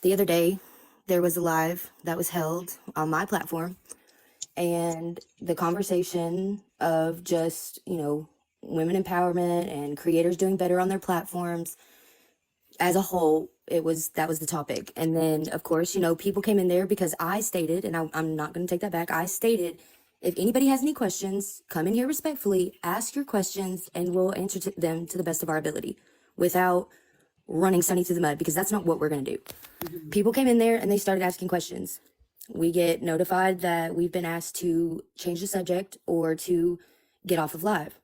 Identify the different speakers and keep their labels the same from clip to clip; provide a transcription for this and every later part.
Speaker 1: The other day, there was a live that was held on my platform, and the conversation of just, women empowerment and creators doing better on their platforms as a whole, that was the topic. And then, of course, people came in there because I stated, and I'm not going to take that back. I stated, if anybody has any questions, come in here respectfully, ask your questions, and we'll answer them to the best of our ability without running Sunny through the mud, because that's not what we're going to do. People came in there and they started asking questions. We get notified that we've been asked to change the subject or to get off of live.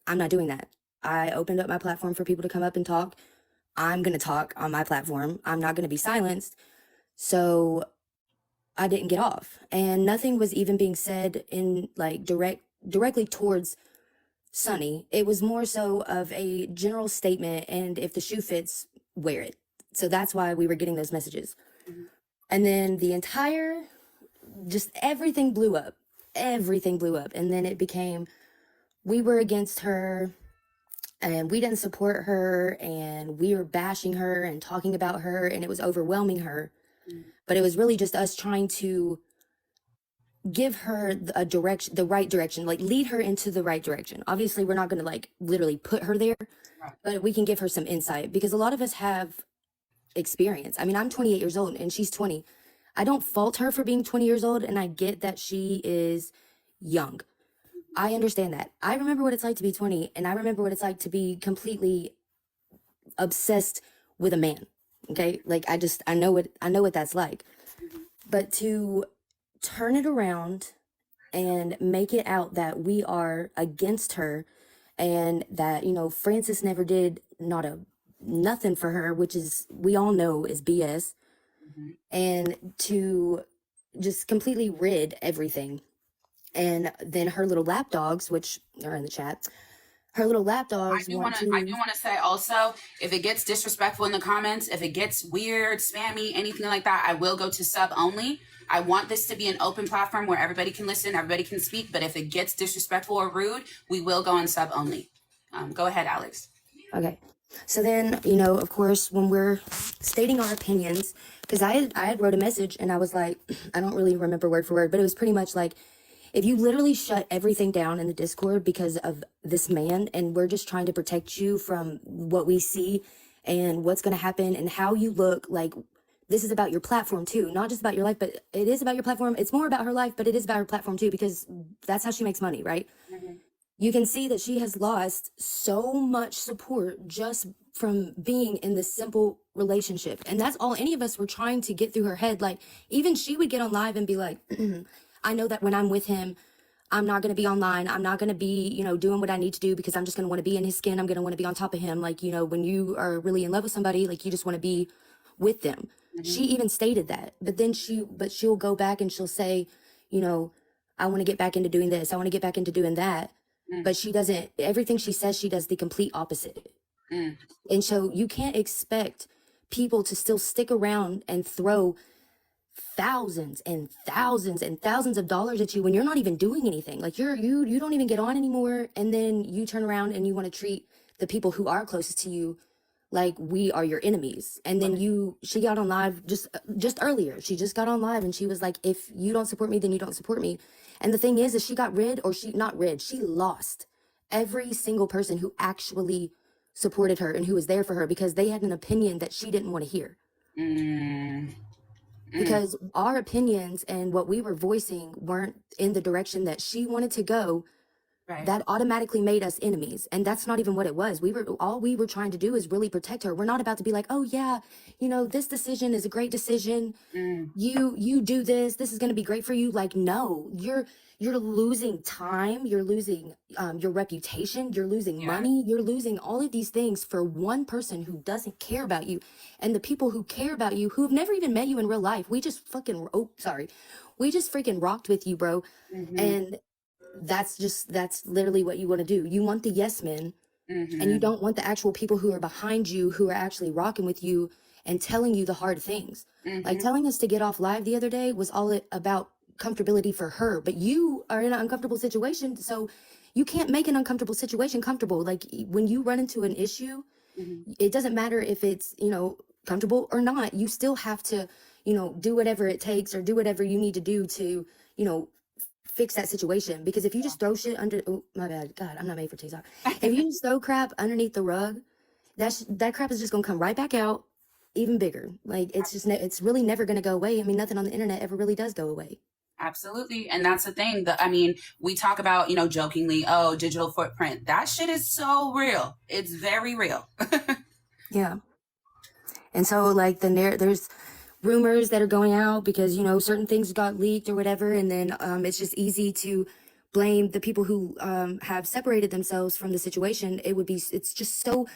Speaker 1: I'm not doing that. I opened up my platform for people to come up and talk. I'm going to talk on my platform. I'm not going to be silenced. So I didn't get off. And nothing was even being said in like directly towards Sunny. It was more so of a general statement, and if the shoe fits, wear it. So that's why we were getting those messages. And then just everything blew up. Everything blew up. And then it became, we were against her and we didn't support her and we were bashing her and talking about her, and it was overwhelming her. But it was really just us trying to give her the right direction, like lead her into the right direction. Obviously, we're not going to like literally put her there, but we can give her some insight, because a lot of us have experience. I mean, I'm 28 years old and she's 20. I don't fault her for being 20 years old, and I get that she is young. I understand that. I remember what it's like to be 20, and I remember what it's like to be completely obsessed with a man. Okay? Like I know what that's like. But to turn it around and make it out that we are against her, and that, Francis never did nothing for her, which is, we all know, is BS. And to just completely rid everything. And then her little lapdogs, which are in the chat, her little lapdogs
Speaker 2: I do want to say also, if it gets disrespectful in the comments, if it gets weird, spammy, anything like that, I will go to sub only. I want this to be an open platform where everybody can listen, everybody can speak. But if it gets disrespectful or rude, we will go on sub only. Go ahead, Alex.
Speaker 1: Okay. So then, of course, when we're stating our opinions, because I had wrote a message and I was like, I don't really remember word for word, but it was pretty much like, if you literally shut everything down in the Discord because of this man, and we're just trying to protect you from what we see and what's going to happen and how you look, like, this is about your platform too, not just about your life, but it is about your platform. It's more about her life, but it is about her platform too, because that's how she makes money, right? You can see that she has lost so much support just from being in this simple relationship. And that's all any of us were trying to get through her head. Like, even she would get on live and be like, I know that when I'm with him, I'm not going to be online. I'm not going to be, doing what I need to do, because I'm just going to want to be in his skin. I'm going to want to be on top of him. Like, when you are really in love with somebody, like, you just want to be with them. She even stated that. But then she'll go back and she'll say, I want to get back into doing this. I want to get back into doing that. But she doesn't, everything she says, she does the complete opposite. And so you can't expect people to still stick around and throw thousands and thousands and thousands of dollars at you when you're not even doing anything. Like, you don't even get on anymore, and then you turn around and you want to treat the people who are closest to you like we are your enemies. And then she got on live just earlier. She just got on live and she was like, if you don't support me, then you don't support me. And the thing is she lost every single person who actually supported her and who was there for her, because they had an opinion that she didn't want to hear. Because our opinions and what we were voicing weren't in the direction that she wanted to go. Right. That automatically made us enemies. And that's not even what it was. All we were trying to do is really protect her. We're not about to be like, oh yeah, this decision is a great decision. You do this is going to be great for you. Like, no, you're losing time. You're losing your reputation. You're losing money. You're losing all of these things for one person who doesn't care about you. And the people who care about you, who have never even met you in real life, we just freaking rocked with you, bro. And that's literally what you want to do. You want the yes men, and you don't want the actual people who are behind you, who are actually rocking with you and telling you the hard things. Like, telling us to get off live the other day was all about comfortability for her, but you are in an uncomfortable situation, so you can't make an uncomfortable situation comfortable. Like, when you run into an issue, it doesn't matter if it's, comfortable or not, you still have to, do whatever it takes or do whatever you need to do to, you know, fix that situation. Because if you just throw shit under, oh, my bad, God, I'm not made for TikTok. If you just throw crap underneath the rug, that crap is just gonna come right back out even bigger. Like it's just, it's really never gonna go away. I mean, nothing on the internet ever really does go away.
Speaker 2: Absolutely. And that's the thing that, I mean, we talk about, jokingly, oh, digital footprint. That shit is so real. It's very real.
Speaker 1: Yeah. And so like there's rumors that are going out because, certain things got leaked or whatever. And then it's just easy to blame the people who have separated themselves from the situation. It's just so,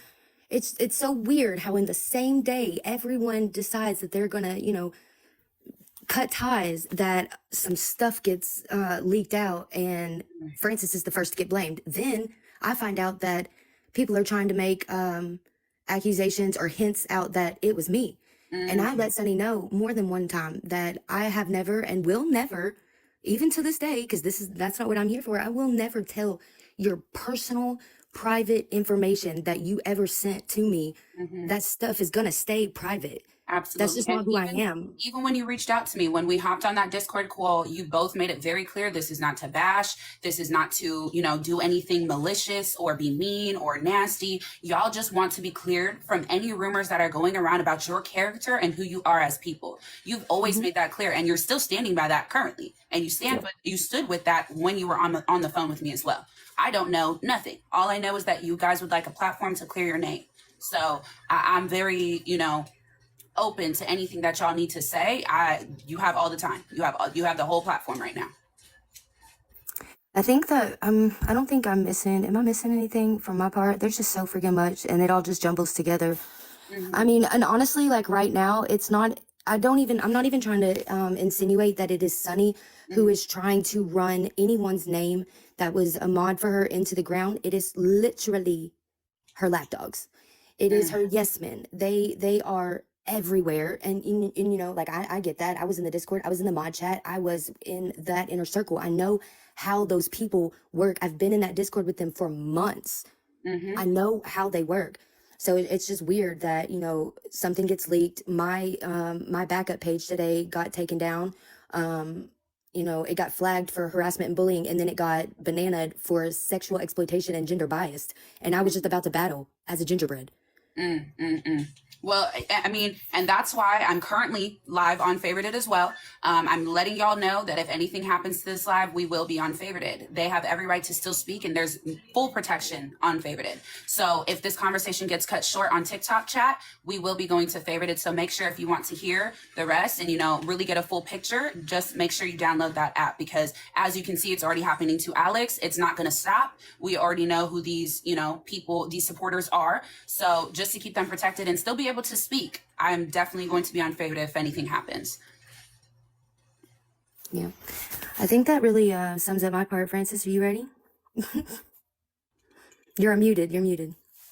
Speaker 1: it's so weird how in the same day, everyone decides that they're gonna, cut ties, that some stuff gets leaked out and Francis is the first to get blamed. Then I find out that people are trying to make accusations or hints out that it was me. And I let Sunny know more than one time that I have never and will never, even to this day, because that's not what I'm here for. I will never tell your personal, private information that you ever sent to me. That stuff is gonna stay private.
Speaker 2: Absolutely.
Speaker 1: That's just not who I am.
Speaker 2: Even when you reached out to me, when we hopped on that Discord call, you both made it very clear this is not to bash. This is not to, do anything malicious or be mean or nasty. Y'all just want to be cleared from any rumors that are going around about your character and who you are as people. You've always made that clear, and you're still standing by that currently. And you stood with that when you were on the phone with me as well. I don't know nothing. All I know is that you guys would like a platform to clear your name. So I'm very, open to anything that y'all need to say. You have all the time. You have the whole platform right now.
Speaker 1: I think that I don't think am I missing anything from my part? There's just so freaking much and it all just jumbles together. I mean, and honestly, like right now, I'm not even trying to insinuate that it is Sunny who is trying to run anyone's name that was a mod for her into the ground. It is literally her lapdogs. It is her yes men. They are everywhere. And like I get that. I was in the Discord, I was in the mod chat, I was in that inner circle. I know how those people work. I've been in that Discord with them for months. I know how they work. So it's just weird that, something gets leaked. My backup page today got taken down. It got flagged for harassment and bullying, and then it got bananaed for sexual exploitation and gender biased. And I was just about to battle as a gingerbread.
Speaker 2: Well, I mean, and that's why I'm currently live on Favorited as well. I'm letting y'all know that if anything happens to this live, we will be on Favorited. They have every right to still speak, and there's full protection on Favorited. So if this conversation gets cut short on TikTok chat, we will be going to Favorited. So make sure if you want to hear the rest and, really get a full picture, just make sure you download that app, because as you can see, it's already happening to Alex. It's not going to stop. We already know who these, people, these supporters are. So just to keep them protected and still be able to speak, I'm definitely going to be on Favorite if anything happens.
Speaker 1: Yeah, I think that really sums up my part. Francis, are you ready? You're muted.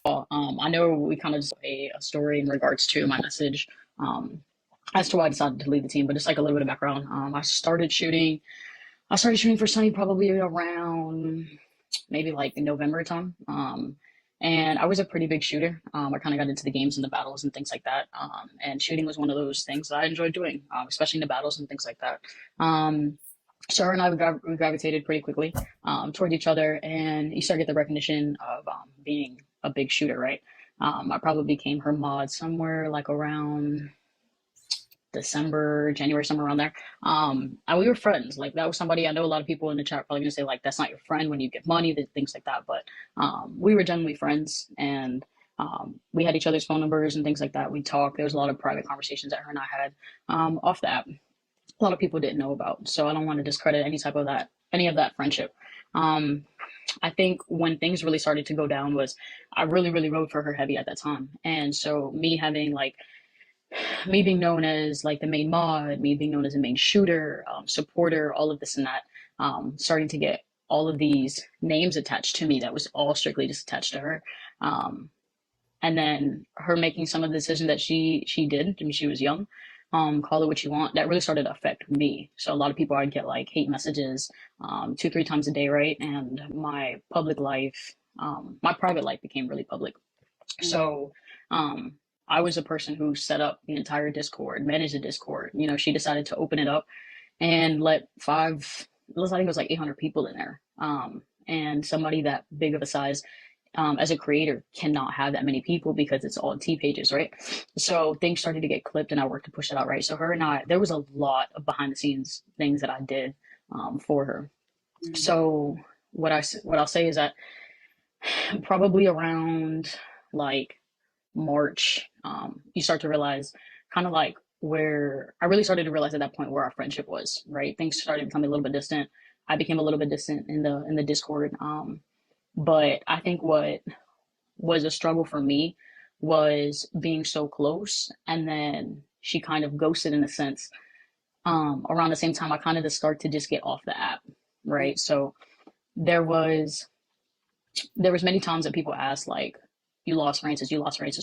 Speaker 3: I know we kind of just a story in regards to my message as to why I decided to leave the team, but just like a little bit of background. I started shooting for Sunny probably around maybe like November time. And I was a pretty big shooter. I kind of got into the games and the battles and things like that. And shooting was one of those things that I enjoyed doing, especially in the battles and things like that. So her and I we gravitated pretty quickly toward each other, and you start to get the recognition of being a big shooter, right? I probably became her mod somewhere like around December, January, somewhere around there. And we were friends. Like that was somebody, I know a lot of people in the chat probably gonna say like, that's not your friend when you get money, things like that. But we were generally friends, and we had each other's phone numbers and things like that. We talked. There was a lot of private conversations that her and I had off the app. A lot of people didn't know about. So I don't want to discredit any of that friendship. I think when things really started to go down was I really, really rode for her heavy at that time. And so me being known as like the main mod, me being known as the main shooter, supporter, all of this and that, starting to get all of these names attached to me that was all strictly just attached to her. And then her making some of the decisions that she did. I mean, she was young, call it what you want. That really started to affect me. So a lot of people, I'd get like hate messages 2-3 times a day, right? And my public life, my private life became really public. So I was a person who set up the entire Discord, managed the Discord. You know, she decided to open it up and let I think it was like 800 people in there. And somebody that big of a size, as a creator, cannot have that many people because it's all T pages, right? So things started to get clipped, and I worked to push it out, right? So her and I, there was a lot of behind the scenes things that I did for her. So what I'll say is that probably around like March, you start to realize kind of like where I really started to realize at that point where our friendship was, right? Things started becoming a little bit distant. I became a little bit distant in the Discord. But I think what was a struggle for me was being so close, and then she kind of ghosted in a sense. Around the same time, I kind of just start to just get off the app, right? So there was many times that people asked like, you lost Francis,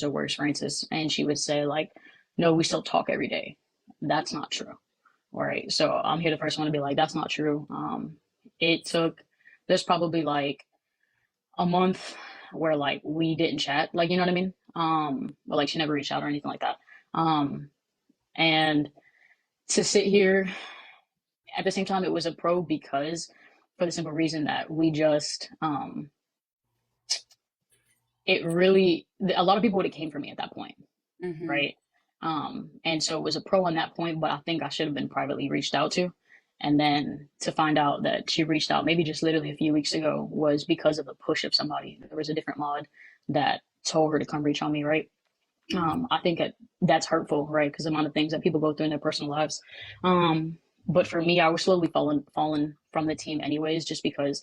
Speaker 3: or where's Francis? And she would say like, no, we still talk every day. That's not true. All right. So I'm here the first one to be like, that's not true. It took, there's probably like a month where like we didn't chat, like, you know what I mean? But like she never reached out or anything like that. And to sit here at the same time, it was a pro because for the simple reason that we just, it really, a lot of people would have came for me at that point, right? And so it was a pro on that point, but I think I should have been privately reached out to. And then to find out that she reached out maybe just literally a few weeks ago was because of a push of somebody. There was a different mod that told her to come reach on me, right? I think that's hurtful, right? Because the amount of things that people go through in their personal lives. But for me, I was slowly falling from the team anyways, just because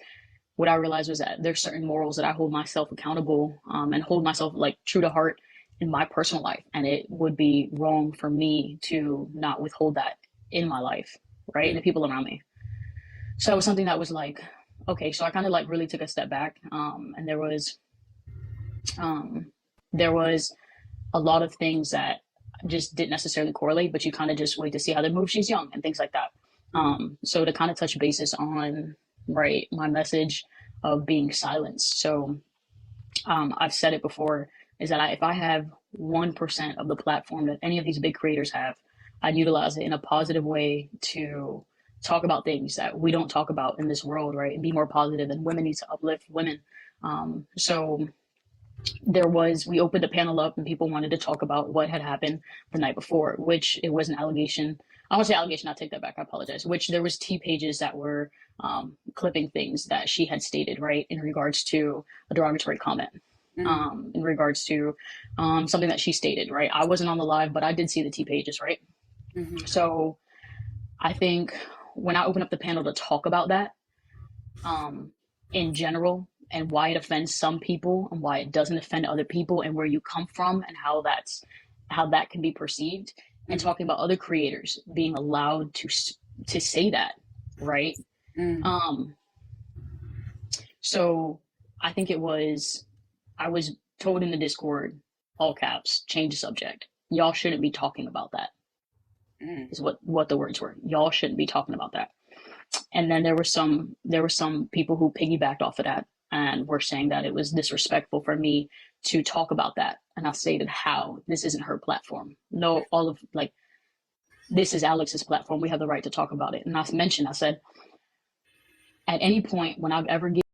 Speaker 3: what I realized was that there's certain morals that I hold myself accountable, and hold myself like true to heart in my personal life. And it would be wrong for me to not withhold that in my life, right? And the people around me. So it was something that was like, okay, so I kind of like really took a step back. And there was a lot of things that just didn't necessarily correlate, but you kind of just wait to see how they move. She's young and things like that. So to kind of touch bases on, right, my message of being silenced. So I've said it before, is that if I have 1% of the platform that any of these big creators have, I'd utilize it in a positive way to talk about things that we don't talk about in this world, right? And be more positive, and women need to uplift women. So we opened the panel up and people wanted to talk about what had happened the night before, which it was an allegation. I won't say allegation, I'll take that back, I apologize. Which there was T pages that were clipping things that she had stated, right, in regards to a derogatory comment. In regards to something that she stated, right? I wasn't on the live, but I did see the T pages, right? So I think when I open up the panel to talk about that, in general, and why it offends some people and why it doesn't offend other people, and where you come from and how that can be perceived, and talking about other creators being allowed to say that, right? So I think I was told in the Discord, all caps, change the subject. Y'all shouldn't be talking about that. Is what the words were. Y'all shouldn't be talking about that. And then there were some people who piggybacked off of that and were saying that it was disrespectful for me to talk about that. And I stated how this isn't her platform. No, this is Alex's platform. We have the right to talk about it. And I said, at any point when I've ever given